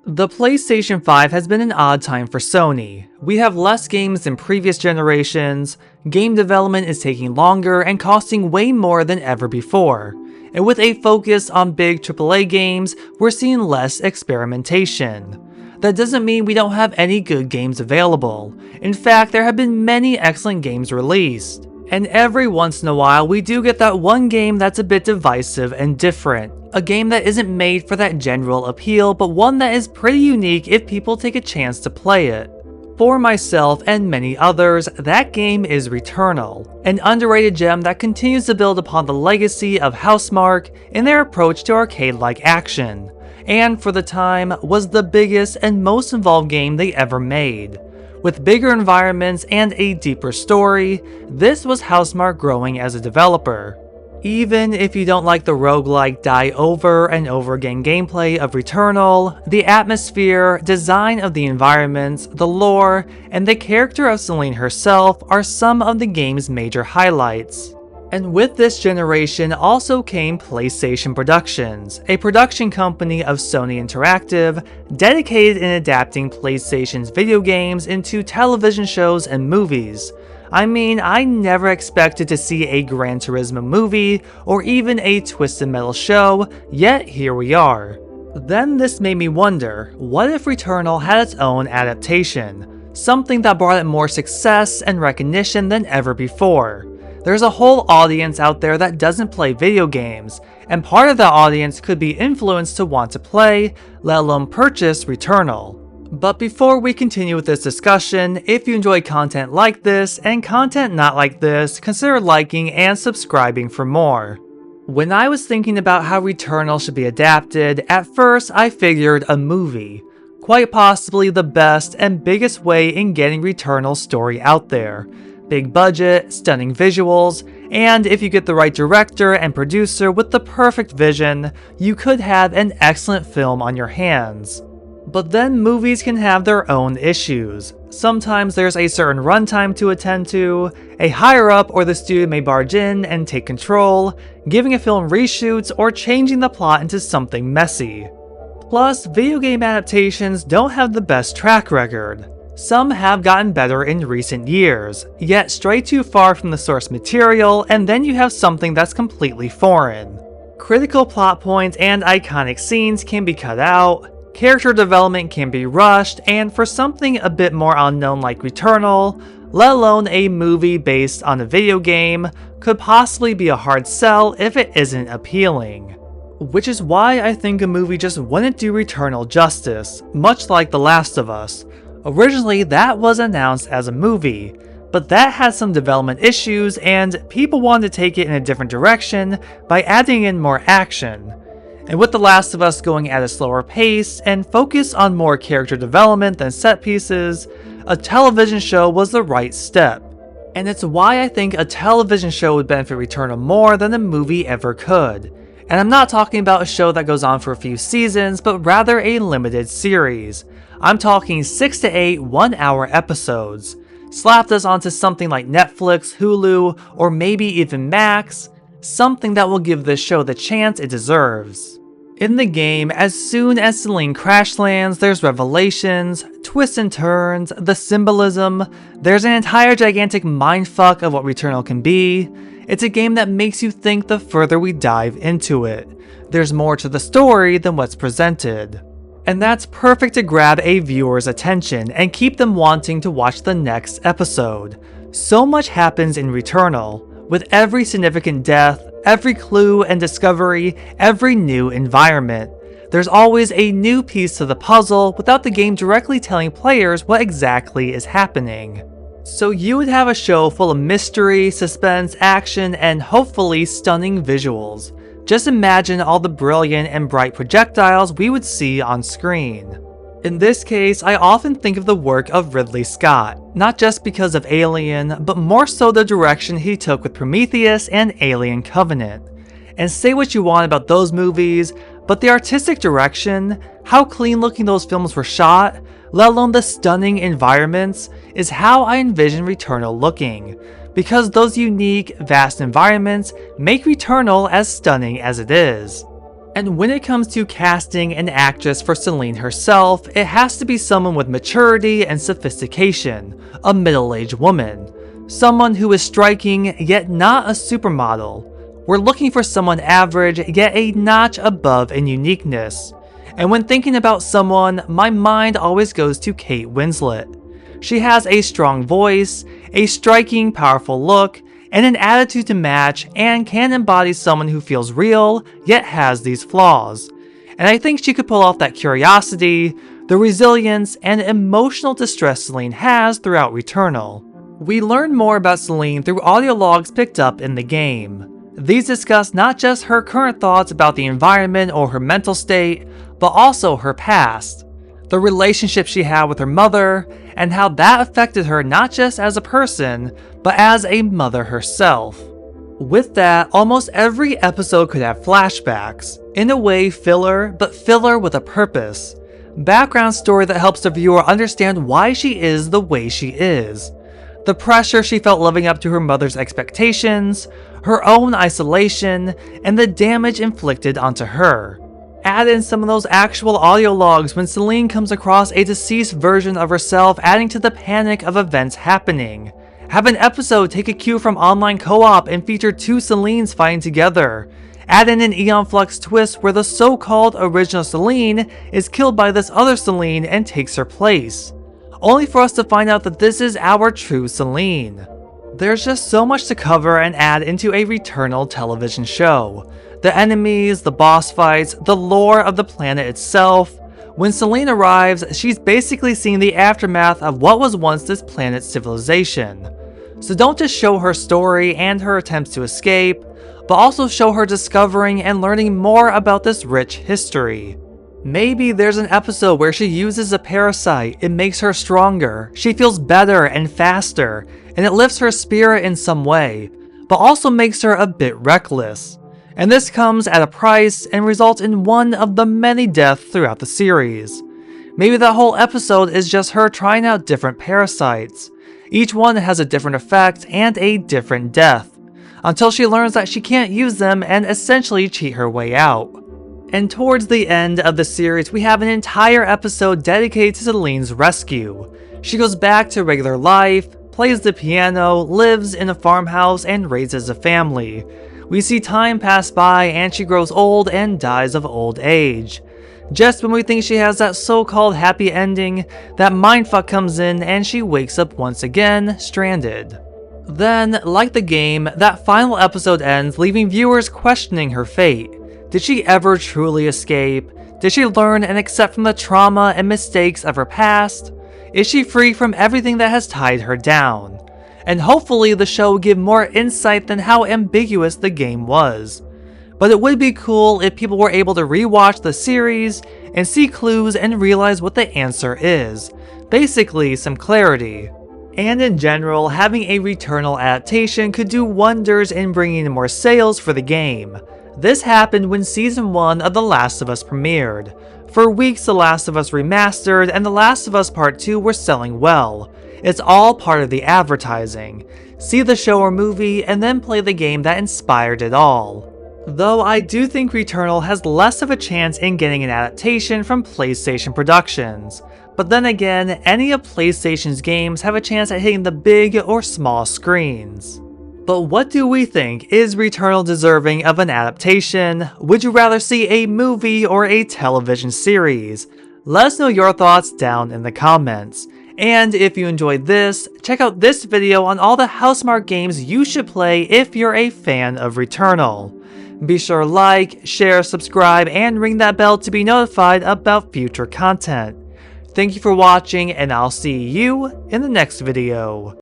The PlayStation 5 has been an odd time for Sony. We have less games than previous generations, game development is taking longer and costing way more than ever before, and with a focus on big AAA games, we're seeing less experimentation. That doesn't mean we don't have any good games available. In fact, there have been many excellent games released. And every once in a while, we do get that one game that's a bit divisive and different. A game that isn't made for that general appeal, but one that is pretty unique if people take a chance to play it. For myself and many others, that game is Returnal, an underrated gem that continues to build upon the legacy of Housemarque in their approach to arcade-like action, and for the time, was the biggest and most involved game they ever made. With bigger environments and a deeper story, this was Housemarque growing as a developer. Even if you don't like the roguelike die over and over again gameplay of Returnal, the atmosphere, design of the environments, the lore, and the character of Celine herself are some of the game's major highlights. And with this generation also came PlayStation Productions, a production company of Sony Interactive dedicated in adapting PlayStation's video games into television shows and movies. I mean, I never expected to see a Gran Turismo movie or even a Twisted Metal show, yet here we are. Then this made me wonder, what if Returnal had its own adaptation? Something that brought it more success and recognition than ever before. There's a whole audience out there that doesn't play video games, and part of that audience could be influenced to want to play, let alone purchase Returnal. But before we continue with this discussion, if you enjoy content like this and content not like this, consider liking and subscribing for more. When I was thinking about how Returnal should be adapted, at first I figured a movie. Quite possibly the best and biggest way in getting Returnal's story out there. Big budget, stunning visuals, and if you get the right director and producer with the perfect vision, you could have an excellent film on your hands. But then movies can have their own issues. Sometimes there's a certain runtime to attend to, a higher up or the studio may barge in and take control, giving a film reshoots or changing the plot into something messy. Plus, video game adaptations don't have the best track record. Some have gotten better in recent years, yet stray too far from the source material and then you have something that's completely foreign. Critical plot points and iconic scenes can be cut out, character development can be rushed, and for something a bit more unknown like Returnal, let alone a movie based on a video game, could possibly be a hard sell if it isn't appealing. Which is why I think a movie just wouldn't do Returnal justice, much like The Last of Us. Originally, that was announced as a movie, but that had some development issues and people wanted to take it in a different direction by adding in more action. And with The Last of Us going at a slower pace and focus on more character development than set pieces, a television show was the right step. And it's why I think a television show would benefit Returnal more than a movie ever could. And I'm not talking about a show that goes on for a few seasons, but rather a limited series. I'm talking 6 to 8 1-hour episodes. Slap this onto something like Netflix, Hulu, or maybe even Max, something that will give this show the chance it deserves. In the game, as soon as Celine crash lands, there's revelations, twists and turns, the symbolism, there's an entire gigantic mindfuck of what Returnal can be. It's a game that makes you think the further we dive into it. There's more to the story than what's presented. And that's perfect to grab a viewer's attention and keep them wanting to watch the next episode. So much happens in Returnal, with every significant death, every clue and discovery, every new environment. There's always a new piece to the puzzle without the game directly telling players what exactly is happening. So you would have a show full of mystery, suspense, action, and hopefully stunning visuals. Just imagine all the brilliant and bright projectiles we would see on screen. In this case, I often think of the work of Ridley Scott, not just because of Alien, but more so the direction he took with Prometheus and Alien Covenant. And say what you want about those movies, but the artistic direction, how clean looking those films were shot, let alone the stunning environments, is how I envision Returnal looking. Because those unique, vast environments make Returnal as stunning as it is. And when it comes to casting an actress for Celine herself, it has to be someone with maturity and sophistication, a middle-aged woman. Someone who is striking, yet not a supermodel. We're looking for someone average, yet a notch above in uniqueness. And when thinking about someone, my mind always goes to Kate Winslet. She has a strong voice, a striking, powerful look, and an attitude to match, and can embody someone who feels real, yet has these flaws. And I think she could pull off that curiosity, the resilience, and emotional distress Celine has throughout Returnal. We learn more about Celine through audio logs picked up in the game. These discuss not just her current thoughts about the environment or her mental state, but also her past, the relationship she had with her mother, and how that affected her not just as a person, but as a mother herself. With that, almost every episode could have flashbacks, in a way filler, but filler with a purpose. Background story that helps the viewer understand why she is the way she is. The pressure she felt living up to her mother's expectations, her own isolation, and the damage inflicted onto her. Add in some of those actual audio logs when Celine comes across a deceased version of herself, adding to the panic of events happening. Have an episode take a cue from online co-op and feature two Celines fighting together. Add in an Aeon Flux twist where the so-called original Celine is killed by this other Celine and takes her place, only for us to find out that this is our true Celine. There's just so much to cover and add into a Returnal television show. The enemies, the boss fights, the lore of the planet itself. When Celine arrives, she's basically seeing the aftermath of what was once this planet's civilization. So don't just show her story and her attempts to escape, but also show her discovering and learning more about this rich history. Maybe there's an episode where she uses a parasite, it makes her stronger, she feels better and faster, and it lifts her spirit in some way, but also makes her a bit reckless. And this comes at a price and results in one of the many deaths throughout the series. Maybe that whole episode is just her trying out different parasites. Each one has a different effect and a different death, until she learns that she can't use them and essentially cheat her way out. And towards the end of the series, we have an entire episode dedicated to Celine's rescue. She goes back to regular life, plays the piano, lives in a farmhouse, and raises a family. We see time pass by and she grows old and dies of old age. Just when we think she has that so-called happy ending, that mindfuck comes in and she wakes up once again, stranded. Then, like the game, that final episode ends leaving viewers questioning her fate. Did she ever truly escape? Did she learn and accept from the trauma and mistakes of her past? Is she free from everything that has tied her down? And hopefully the show will give more insight than how ambiguous the game was. But it would be cool if people were able to rewatch the series and see clues and realize what the answer is. Basically, some clarity. And in general, having a Returnal adaptation could do wonders in bringing in more sales for the game. This happened when Season 1 of The Last of Us premiered. For weeks The Last of Us Remastered and The Last of Us Part 2 were selling well. It's all part of the advertising. See the show or movie and then play the game that inspired it all. Though I do think Returnal has less of a chance in getting an adaptation from PlayStation Productions. But then again, any of PlayStation's games have a chance at hitting the big or small screens. But what do we think? Is Returnal deserving of an adaptation? Would you rather see a movie or a television series? Let us know your thoughts down in the comments. And if you enjoyed this, check out this video on all the Housemarque games you should play if you're a fan of Returnal. Be sure to like, share, subscribe, and ring that bell to be notified about future content. Thank you for watching, and I'll see you in the next video.